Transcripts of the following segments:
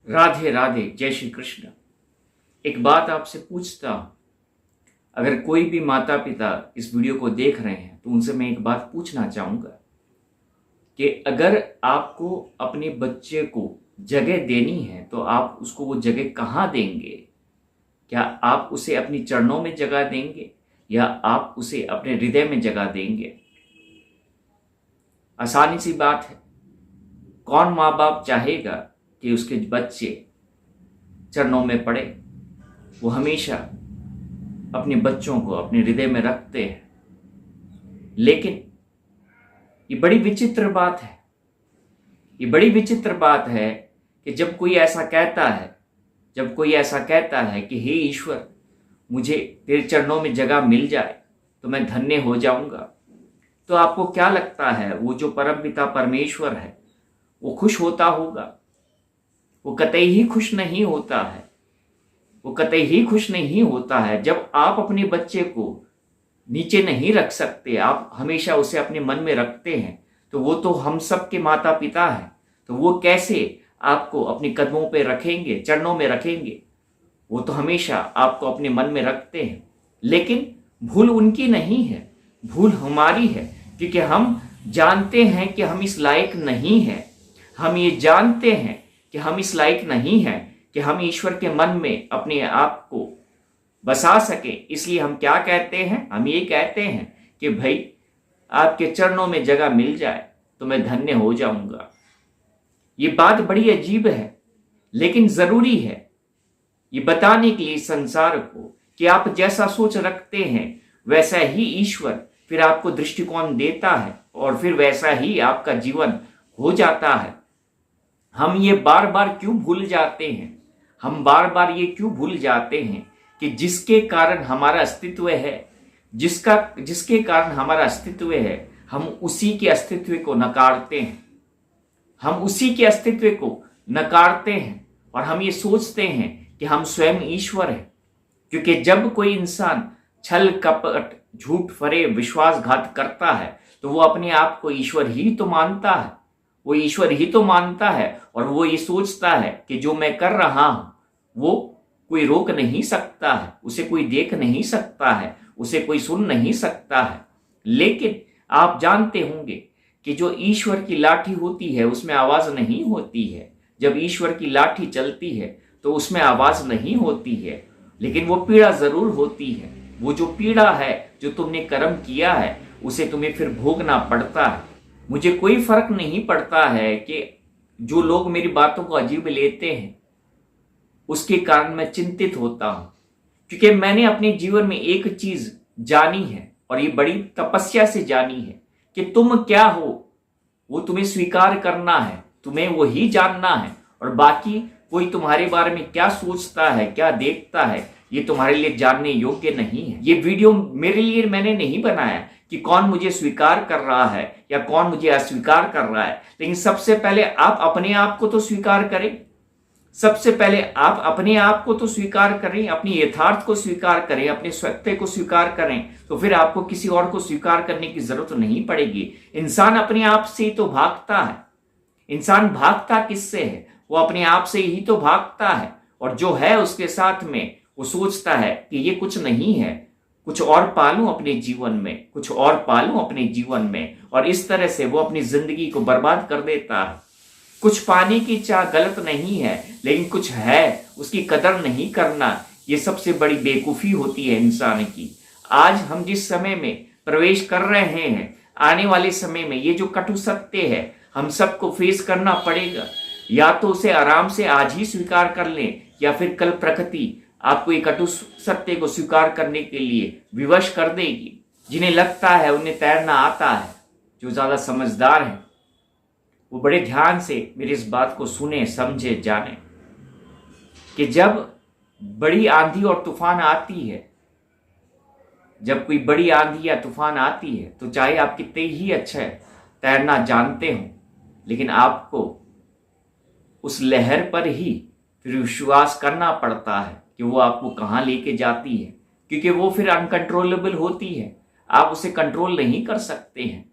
राधे राधे, जय श्री कृष्ण। एक बात आपसे पूछता हूं, अगर कोई भी माता पिता इस वीडियो को देख रहे हैं तो उनसे मैं एक बात पूछना चाहूंगा कि अगर आपको अपने बच्चे को जगह देनी है तो आप उसको वो जगह कहाँ देंगे? क्या आप उसे अपनी चरणों में जगह देंगे या आप उसे अपने हृदय में जगह देंगे? आसानी सी बात है। कौन माँ बाप चाहेगा कि उसके बच्चे चरणों में पड़े? वो हमेशा अपने बच्चों को अपने हृदय में रखते हैं। लेकिन ये बड़ी विचित्र बात है, ये बड़ी विचित्र बात है कि जब कोई ऐसा कहता है कि हे ईश्वर, मुझे तेरे चरणों में जगह मिल जाए तो मैं धन्य हो जाऊंगा, तो आपको क्या लगता है वो जो परमपिता परमेश्वर है वो खुश होता होगा? वो कतई ही खुश नहीं होता है। वो कतई ही खुश नहीं होता है। जब आप अपने बच्चे को नीचे नहीं रख सकते, आप हमेशा उसे अपने मन में रखते हैं, तो वो तो हम सब के माता पिता हैं, तो वो कैसे आपको अपने कदमों पे रखेंगे, चरणों में रखेंगे? वो तो हमेशा आपको अपने मन में रखते हैं। लेकिन भूल उनकी नहीं है, भूल हमारी है, क्योंकि हम जानते हैं कि हम इस लायक नहीं हैं। हम ये जानते हैं कि हम इस लायक नहीं हैं कि हम ईश्वर के मन में अपने आप को बसा सके। इसलिए हम क्या कहते हैं? हम ये कहते हैं कि भाई आपके चरणों में जगह मिल जाए तो मैं धन्य हो जाऊंगा। ये बात बड़ी अजीब है, लेकिन जरूरी है ये बताने के लिए संसार को कि आप जैसा सोच रखते हैं वैसा ही ईश्वर फिर आपको दृष्टिकोण देता है और फिर वैसा ही आपका जीवन हो जाता है। हम ये बार बार क्यों भूल जाते हैं? हम बार बार ये क्यों भूल जाते हैं कि जिसके कारण हमारा अस्तित्व है, जिसके कारण हमारा अस्तित्व है, हम उसी के अस्तित्व को नकारते हैं। हम उसी के अस्तित्व को नकारते हैं और हम ये सोचते हैं कि हम स्वयं ईश्वर हैं। क्योंकि जब कोई इंसान छल कपट झूठ फरे विश्वासघात करता है तो वो अपने आप को ईश्वर ही तो मानता है। वो ईश्वर ही तो मानता है और वो ये सोचता है कि जो मैं कर रहा हूं वो कोई रोक नहीं सकता है, उसे कोई देख नहीं सकता है, उसे कोई सुन नहीं सकता है। लेकिन आप जानते होंगे कि जो ईश्वर की लाठी होती है उसमें आवाज नहीं होती है। जब ईश्वर की लाठी चलती है तो उसमें आवाज नहीं होती है, लेकिन वो पीड़ा जरूर होती है। वो जो पीड़ा है, जो तुमने कर्म किया है, उसे तुम्हें फिर भोगना पड़ता है। मुझे कोई फर्क नहीं पड़ता है कि जो लोग मेरी बातों को अजीब लेते हैं, उसके कारण मैं चिंतित होता हूं, क्योंकि मैंने अपने जीवन में एक चीज जानी है और ये बड़ी तपस्या से जानी है कि तुम क्या हो वो तुम्हें स्वीकार करना है, तुम्हें वही जानना है, और बाकी कोई तुम्हारे बारे में क्या सोचता है, क्या देखता है, ये तुम्हारे लिए जानने योग्य नहीं है। ये वीडियो मेरे लिए मैंने नहीं बनाया कि कौन मुझे स्वीकार कर रहा है या कौन मुझे अस्वीकार कर रहा है, लेकिन सबसे पहले आप अपने आप को तो स्वीकार करें। सबसे पहले आप अपने आप को तो स्वीकार करें, अपनी यथार्थ को स्वीकार करें, अपने सत्य को स्वीकार करें, तो फिर आपको किसी और को स्वीकार करने की जरूरत नहीं पड़ेगी। इंसान अपने आप से ही तो भागता है। इंसान भागता किससे है? वो अपने आप से ही तो भागता है, और जो है उसके साथ में वो सोचता है कि ये कुछ नहीं है, कुछ और पालूं अपने जीवन में, कुछ और पालूं अपने जीवन में, और इस तरह से वो अपनी जिंदगी को बर्बाद कर देता है। कुछ पाने की चाह गलत नहीं है, लेकिन कुछ है उसकी कदर नहीं करना, ये सबसे बड़ी बेवकूफी होती है इंसान की। आज हम जिस समय में प्रवेश कर रहे हैं, आने वाले समय में ये जो कटु सत्य है हम सबको फेस करना पड़ेगा। या तो उसे आराम से आज ही स्वीकार कर लें, या फिर कल प्रकृति आपको एक कटु सत्य को स्वीकार करने के लिए विवश कर देगी। जिन्हें लगता है उन्हें तैरना आता है, जो ज्यादा समझदार हैं, वो बड़े ध्यान से मेरी इस बात को सुने, समझे, जाने कि जब बड़ी आंधी और तूफान आती है, जब कोई बड़ी आंधी या तूफान आती है, तो चाहे आप कितने ही अच्छे तैरना जानते हो, लेकिन आपको उस लहर पर ही फिर विश्वास करना पड़ता है कि वो आपको कहाँ लेके जाती है, क्योंकि वो फिर अनकंट्रोलेबल होती है। आप उसे कंट्रोल नहीं कर सकते हैं।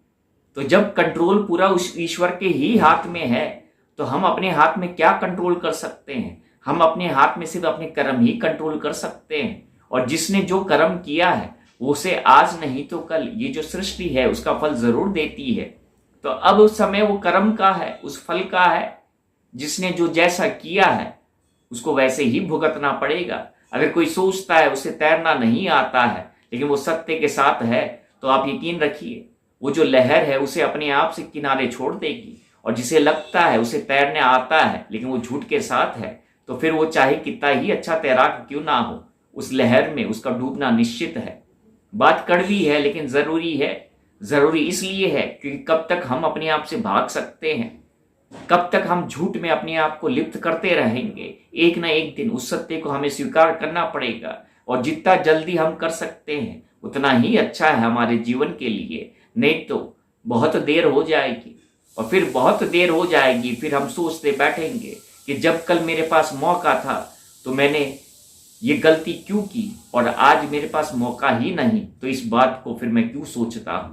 तो जब कंट्रोल पूरा उस ईश्वर के ही हाथ में है, तो हम अपने हाथ में क्या कंट्रोल कर सकते हैं? हम अपने हाथ में सिर्फ अपने कर्म ही कंट्रोल कर सकते हैं। और जिसने जो कर्म किया है उसे आज नहीं तो कल ये जो सृष्टि है उसका फल जरूर देती है। तो अब उस समय वो कर्म का है, उस फल का है। जिसने जो जैसा किया है उसको वैसे ही भुगतना पड़ेगा। अगर कोई सोचता है उसे तैरना नहीं आता है लेकिन वो सत्य के साथ है, तो आप यकीन रखिए वो जो लहर है उसे अपने आप से किनारे छोड़ देगी। और जिसे लगता है उसे तैरने आता है लेकिन वो झूठ के साथ है, तो फिर वो चाहे कितना ही अच्छा तैराक क्यों ना हो, उस लहर में उसका डूबना निश्चित है। बात कड़वी है लेकिन जरूरी है। जरूरी इसलिए है क्योंकि कब तक हम अपने आप से भाग सकते हैं, कब तक हम झूठ में अपने आप को लिप्त करते रहेंगे। एक ना एक दिन उस सत्य को हमें स्वीकार करना पड़ेगा। और जितना जल्दी हम कर सकते हैं उतना ही अच्छा है हमारे जीवन के लिए। नहीं तो बहुत देर हो जाएगी, और फिर बहुत देर हो जाएगी फिर हम सोचते बैठेंगे कि जब कल मेरे पास मौका था तो मैंने ये गलती क्यों की, और आज मेरे पास मौका ही नहीं तो इस बात को फिर मैं क्यों सोचता हूं।